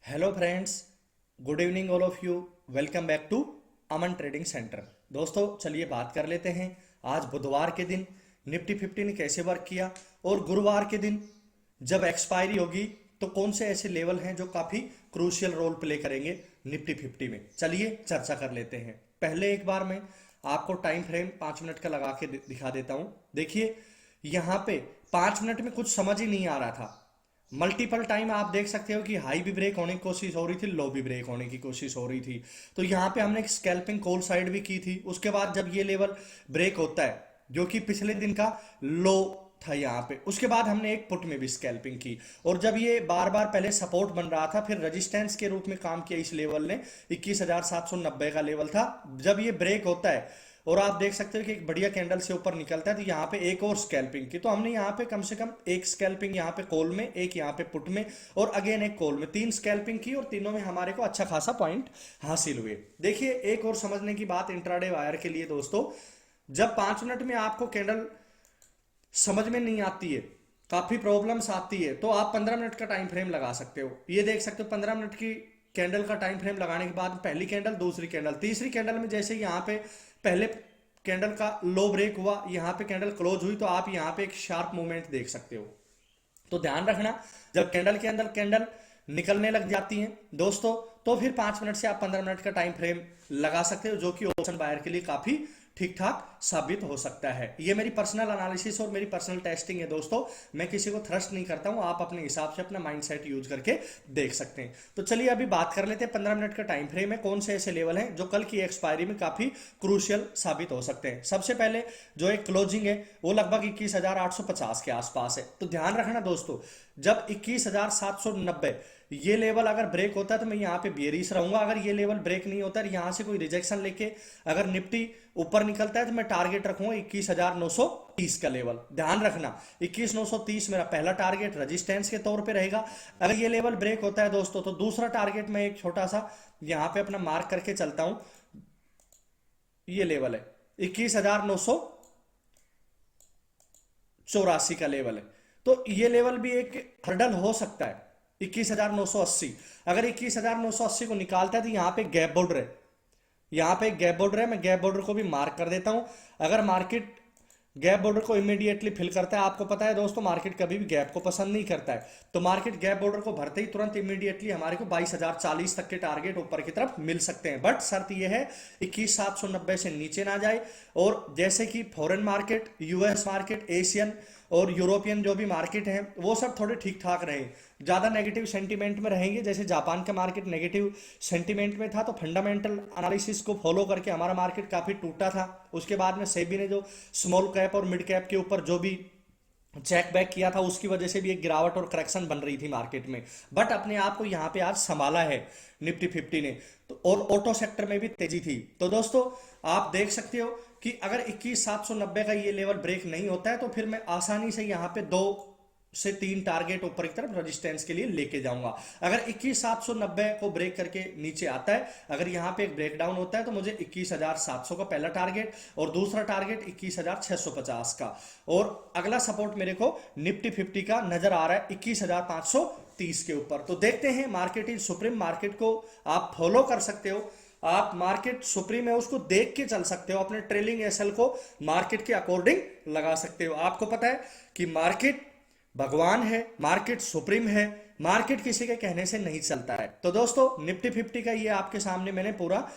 Hello friends, good evening all of you. Welcome back to Aman trading centre. दोस्तों चलिए बात कर लेते हैं आज बुधवार के दिन निफ्टी 50 ने कैसे वर्क किया और गुरुवार के दिन जब एक्सपायरी होगी तो कौन से ऐसे लेवल हैं जो काफ़ी क्रूशियल रोल प्ले करेंगे निफ्टी 50 में। चलिए चर्चा कर लेते हैं। पहले एक बार मैं आपको टाइम फ्रेम 5 मिनट का लगा के दिखा देता हूं। देखिए यहाँ पे 5 मिनट में कुछ समझ ही नहीं आ रहा था। मल्टीपल टाइम आप देख सकते हो कि हाई भी ब्रेक होने की कोशिश हो रही थी, लो भी ब्रेक होने की कोशिश हो रही थी। तो यहाँ पे हमने एक स्कैल्पिंग कॉल साइड भी की थी। उसके बाद जब ये लेवल ब्रेक होता है जो कि पिछले दिन का लो था यहाँ पे, उसके बाद हमने एक पुट में भी स्कैल्पिंग की। और जब ये बार बार पहले सपोर्ट बन रहा था, फिर रेजिस्टेंस के रूप में काम किया इस लेवल ने। 21,790 का लेवल था। जब ये ब्रेक होता है और आप देख सकते हो कि एक बढ़िया कैंडल से ऊपर निकलता है, तो यहाँ पे एक और स्कैल्पिंग की। तो हमने यहाँ पे कम से कम एक स्कैल्पिंग यहाँ पे कॉल में, एक यहाँ पे पुट में और अगेन एक कॉल में, 3 स्कैल्पिंग की और तीनों में हमारे को अच्छा खासा पॉइंट हासिल हुए। देखिए एक और समझने की बात इंट्राडे वायर के लिए दोस्तों, जब 5 मिनट में आपको कैंडल समझ में नहीं आती है, काफी प्रॉब्लम्स आती है, तो आप 15 मिनट का टाइम फ्रेम लगा सकते हो। ये देख सकते हो 15 मिनट की कैंडल का टाइम फ्रेम लगाने के बाद पहली कैंडल, दूसरी कैंडल, तीसरी कैंडल में जैसे यहाँ पे पहले कैंडल का लो ब्रेक हुआ, यहाँ पे कैंडल क्लोज हुई, तो आप यहाँ पे एक शार्प मूवमेंट देख सकते हो। तो ध्यान रखना, जब कैंडल के अंदर कैंडल निकलने लग जाती हैं दोस्तों, तो फिर 5 मिनट से आप 15 मिनट का टाइम फ्रेम लगा सकते हो, जो कि ऑप्शन बायर के लिए काफी ठीक ठाक साबित हो सकता है। ये मेरी पर्सनल एनालिसिस और मेरी पर्सनल टेस्टिंग है दोस्तों। मैं किसी को थ्रस्ट नहीं करता हूं, आप अपने हिसाब से अपना माइंडसेट यूज करके देख सकते हैं। तो चलिए अभी बात कर लेते हैं 15 मिनट का टाइम फ्रेम है, कौन से ऐसे लेवल हैं जो कल की एक्सपायरी में काफी क्रूशियल साबित हो सकते हैं। सबसे पहले जो एक क्लोजिंग है वो लगभग 21,850 के आसपास है। तो ध्यान रखना दोस्तों, जब 21,790 ये लेवल अगर ब्रेक होता है तो मैं यहाँ पे बेरिश रहूंगा। अगर ये लेवल ब्रेक नहीं होता है, यहाँ से कोई रिजेक्शन लेके अगर निफ्टी ऊपर निकलता है, तो मैं टारगेट रखूंगा 21,930 का लेवल। ध्यान रखना 21,930 मेरा पहला टारगेट रेजिस्टेंस के तौर पे रहेगा। अगर ये लेवल ब्रेक होता है दोस्तों, तो दूसरा टारगेट मैं एक छोटा सा यहाँ पे अपना मार्क करके चलता हूं। ये लेवल है 21,984 का लेवल है। तो ये लेवल भी एक हर्डल हो सकता है 21,980। अगर 21,980 को निकालता है तो यहाँ पे गैप बॉर्डर है, यहाँ पे गैप बॉर्डर है। मैं गैप बॉर्डर को भी मार्क कर देता हूं। अगर मार्केट गैप बॉर्डर को इमीडिएटली फिल करता है, आपको पता है दोस्तों मार्केट कभी भी गैप को पसंद नहीं करता है, तो मार्केट गैप बॉर्डर को भरते ही तुरंत इमीडिएटली हमारे को 22,040 तक के टारगेट ऊपर की तरफ मिल सकते हैं। बट शर्त यह है 21,790 से नीचे ना जाए। और जैसे कि foreign market, US market, Asian और यूरोपियन जो भी मार्केट हैं वो सब थोड़े ठीक ठाक रहे, ज्यादा नेगेटिव सेंटीमेंट में रहेंगे। जैसे जापान का मार्केट नेगेटिव सेंटीमेंट में था, तो फंडामेंटल एनालिसिस को फॉलो करके हमारा मार्केट काफी टूटा था। उसके बाद में सेबी ने जो स्मॉल कैप और मिड कैप के ऊपर जो भी चेक बैक किया था, उसकी वजह से भी एक गिरावट और करेक्शन बन रही थी मार्केट में। बट अपने आप को यहाँ पे आज संभाला है निफ्टी 50 ने। तो और ऑटो सेक्टर में भी तेजी थी। तो दोस्तों आप देख सकते हो कि अगर 21,790 का ये लेवल ब्रेक नहीं होता है, तो फिर मैं आसानी से यहाँ पे 2 से 3 टारगेट ऊपर की तरफ रेजिस्टेंस के लिए लेके जाऊंगा। अगर 21,790 को ब्रेक करके नीचे आता है, अगर यहाँ पे एक ब्रेकडाउन होता है, तो मुझे 21,700 का पहला टारगेट और दूसरा टारगेट 21,650 का, और अगला सपोर्ट मेरे को निफ्टी 50 का नजर आ रहा है 21,530 के ऊपर। तो देखते हैं, मार्केट इज सुप्रीम। मार्केट को आप फॉलो कर सकते हो, आप मार्केट सुप्रीम है उसको देख के चल सकते हो, अपने ट्रेलिंग एसएल को मार्केट के अकॉर्डिंग लगा सकते हो। आपको पता है कि मार्केट भगवान है, मार्केट सुप्रीम है, मार्केट किसी के कहने से नहीं चलता है। तो दोस्तों निफ्टी 50 का ये आपके सामने मैंने पूरा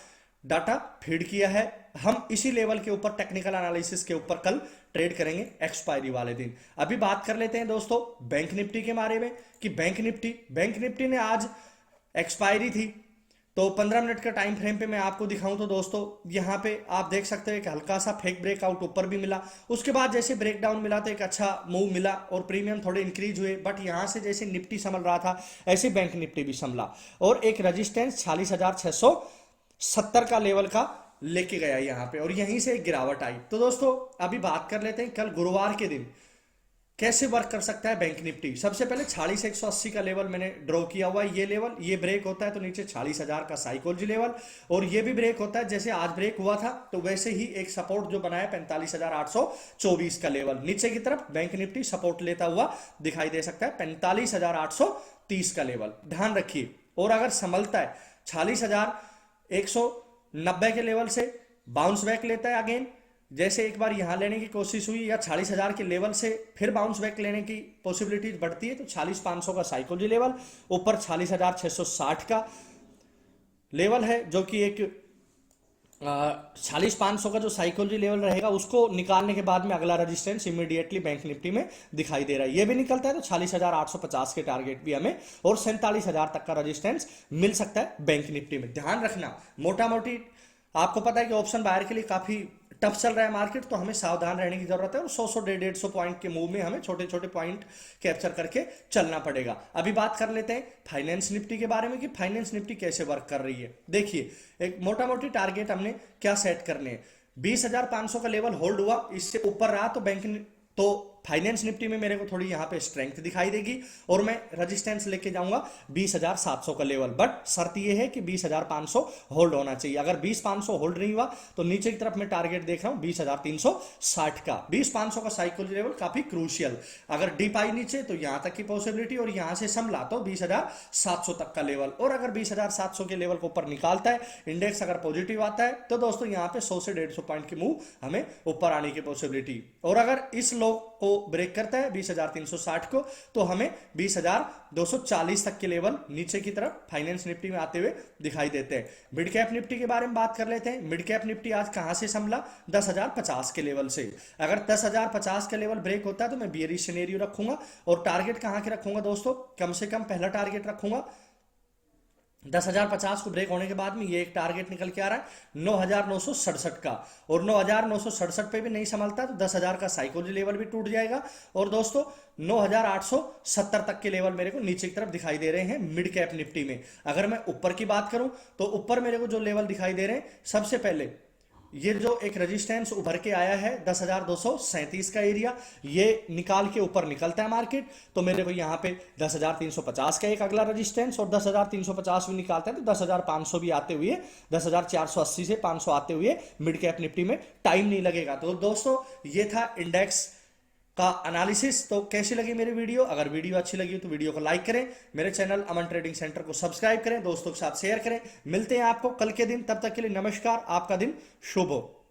डाटा फीड किया है। हम इसी लेवल के ऊपर टेक्निकल एनालिसिस के ऊपर कल ट्रेड करेंगे एक्सपायरी वाले दिन। अभी बात कर लेते हैं दोस्तों बैंक निफ्टी के बारे में कि बैंक निफ्टी ने आज एक्सपायरी थी। तो 15 मिनट का टाइम फ्रेम पे मैं आपको दिखाऊं तो दोस्तों यहाँ पे आप देख सकते हो एक हल्का सा फेक ब्रेकआउट ऊपर भी मिला, उसके बाद जैसे ब्रेकडाउन मिला तो एक अच्छा मूव मिला और प्रीमियम थोड़े इंक्रीज हुए। बट यहाँ से जैसे निफ्टी संभल रहा था, ऐसे बैंक निफ्टी भी संभला और एक रेजिस्टेंस 46,670 का लेवल का लेके गया यहाँ पे, और यहीं से एक गिरावट आई। तो दोस्तों अभी बात कर लेते हैं कल गुरुवार के दिन कैसे वर्क कर सकता है बैंक निफ्टी। सबसे पहले 46,180 का लेवल मैंने ड्रॉ किया हुआ है। ये लेवल, ये ब्रेक होता है तो नीचे 40,000 का साइकोलॉजी लेवल, और ये भी ब्रेक होता है जैसे आज ब्रेक हुआ था, तो वैसे ही एक सपोर्ट जो बनाया 45,824 का लेवल। नीचे की तरफ बैंक निफ्टी सपोर्ट लेता हुआ दिखाई दे सकता है 45,830 का लेवल। ध्यान रखिए और अगर संभलता है 46,190 के लेवल से बाउंस बैक लेता है अगेन, जैसे एक बार यहां लेने की कोशिश हुई या 40,000 के लेवल से फिर बाउंस बैक लेने की पॉसिबिलिटीज बढ़ती है, तो 40,500 का साइकोलॉजी लेवल, ऊपर 40,660 का लेवल है जो कि एक 40,500 का जो साइकोलॉजी लेवल रहेगा उसको निकालने के बाद में अगला रेजिस्टेंस इमीडिएटली बैंक निफ्टी में दिखाई दे रहा है। ये भी निकलता है तो 40,850 के टारगेट भी हमें और 47,000 तक का रेजिस्टेंस मिल सकता है बैंक निफ्टी में। ध्यान रखना, मोटा मोटी आपको पता है कि ऑप्शन बायर के लिए काफी टफ चल रहा है मार्केट, तो हमें सावधान रहने की जरूरत है और 100 150 पॉइंट के मूव में हमें छोटे छोटे पॉइंट कैप्चर करके चलना पड़ेगा। अभी बात कर लेते हैं फाइनेंस निफ्टी के बारे में कि फाइनेंस निफ्टी कैसे वर्क कर रही है। देखिए, एक मोटा मोटी टारगेट हमने क्या सेट करने हैं, 20,500 का लेवल होल्ड हुआ, इससे ऊपर रहा तो फाइनेंस निफ्टी में मेरे को थोड़ी यहां पे स्ट्रेंथ दिखाई देगी और मैं रेजिस्टेंस लेके जाऊंगा 20,700 का लेवल। बट शर्त यह है कि 20,500 होल्ड होना चाहिए। अगर 20,500 होल्ड नहीं हुआ तो नीचे की तरफ मैं टारगेट देख रहा हूं 20,360 का। 20,500 का साइकोलॉजी लेवल काफी क्रूशियल, अगर डीप आई नीचे तो यहां तक की पॉसिबिलिटी और यहां से संभला तो 20,700 तक का लेवल, और अगर 20,700 के लेवल को ऊपर निकालता है इंडेक्स, अगर पॉजिटिव आता है तो दोस्तों यहां पे 100 से 150 पॉइंट की मूव हमें ऊपर आने की पॉसिबिलिटी, और अगर इस लो को ब्रेक करता है 20,360 को तो हमें 20,240 तक के लेवल नीचे की तरफ फाइनेंस निफ्टी में आते हुए दिखाई देते हैं। मिड कैप निफ्टी के बारे में बात कर लेते हैं। मिड कैप निफ्टी आज कहां से संभला, 10,050 के लेवल से। अगर 10,050 का लेवल ब्रेक होता है तो मैं बियरिश सिनेरियो रखूंगा और टारगेट कहां के रखूंगा दोस्तों, कम से कम पहला टारगेट रखूंगा 10,050 को ब्रेक होने के बाद में ये एक टारगेट निकल के आ रहा है 9,967 का, और 9,967 पे भी नहीं संभलता तो 10,000 का साइकोलॉजी लेवल भी टूट जाएगा, और दोस्तों 9,870 तक के लेवल मेरे को नीचे की तरफ दिखाई दे रहे हैं मिड कैप निफ्टी में। अगर मैं ऊपर की बात करूं तो ऊपर मेरे को जो लेवल दिखाई दे रहे हैं, सबसे पहले ये जो एक रेजिस्टेंस उभर के आया है 10,237 का एरिया, ये निकाल के ऊपर निकलता है मार्केट तो मेरे को यहाँ पे 10,350 का एक अगला रेजिस्टेंस, और 10,350 भी निकालता है तो 10,500 भी आते हुए 10,480 से 500 आते हुए मिड कैप निफ्टी में टाइम नहीं लगेगा। तो दोस्तों ये था इंडेक्स का एनालिसिस। तो कैसी लगी मेरी वीडियो, अगर वीडियो अच्छी लगी तो वीडियो को लाइक करें, मेरे चैनल अमन ट्रेडिंग सेंटर को सब्सक्राइब करें, दोस्तों के साथ शेयर करें। मिलते हैं आपको कल के दिन, तब तक के लिए नमस्कार, आपका दिन शुभ हो।